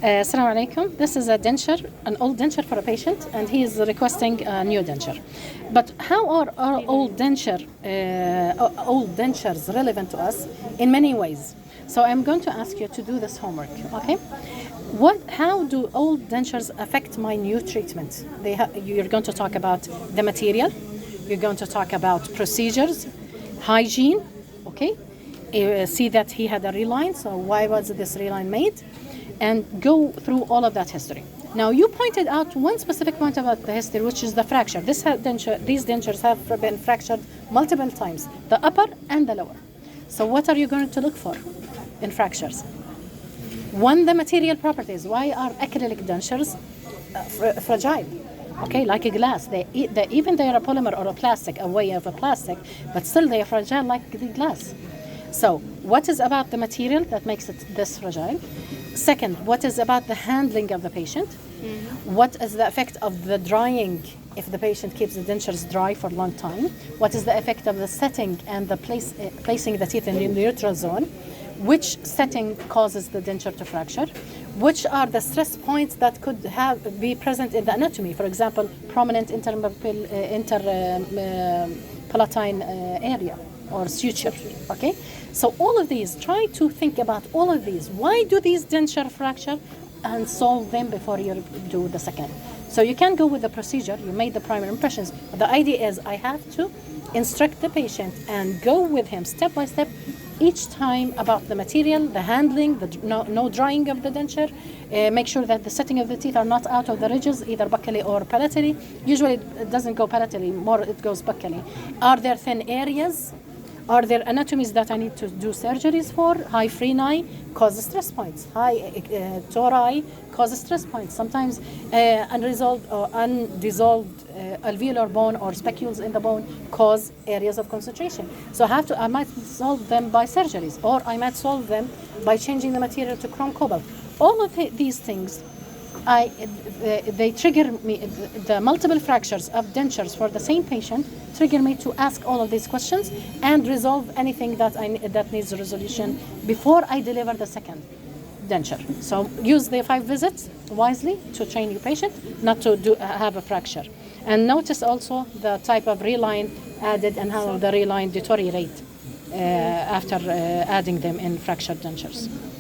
Assalamu alaikum. This is a denture, an old denture for a patient, and he is requesting a new denture. But how are our old dentures relevant to us? In many ways. So I'm going to ask you to do this homework, okay? How do old dentures affect my new treatment? You're going to talk about the material. You're going to talk about procedures, hygiene, okay? See that he had a reline, so why was this reline made? And go through all of that history. Now, you pointed out one specific point about the history, which is the fracture. These dentures have been fractured multiple times, the upper and the lower. So what are you going to look for in fractures? One, the material properties. Why are acrylic dentures fragile? Okay, like a glass. Even they are a polymer or a plastic, a way of a plastic, but still they are fragile like the glass. So what is about the material that makes it this fragile? Second, what is about the handling of the patient? Mm-hmm. What is the effect of the drying if the patient keeps the dentures dry for a long time? What is the effect of the setting and the placing the teeth in the neutral zone? Which setting causes the denture to fracture? Which are the stress points that could be present in the anatomy? For example, prominent interpalatine area or suture, okay? So all of these, try to think about all of these. Why do these denture fracture? And solve them before you do the second. So you can go with the procedure, you made the primary impressions. The idea is I have to instruct the patient and go with him step by step each time about the material, the handling, no drying of the denture, make sure that the setting of the teeth are not out of the ridges, either buccally or palatally. Usually it doesn't go palatally, more it goes buccally. Are there thin areas? Are there anatomies that I need to do surgeries for? High freni causes stress points. High tori causes stress points. Sometimes unresolved or undissolved alveolar bone or specules in the bone cause areas of concentration. So I might solve them by surgeries, or I might solve them by changing the material to chrome cobalt. All of these things, they trigger me. The multiple fractures of dentures for the same patient trigger me to ask all of these questions and resolve anything that needs resolution before I deliver the second denture. So use the 5 visits wisely to train your patient not to have a fracture. And notice also the type of reline added and how the reline deteriorate after adding them in fractured dentures.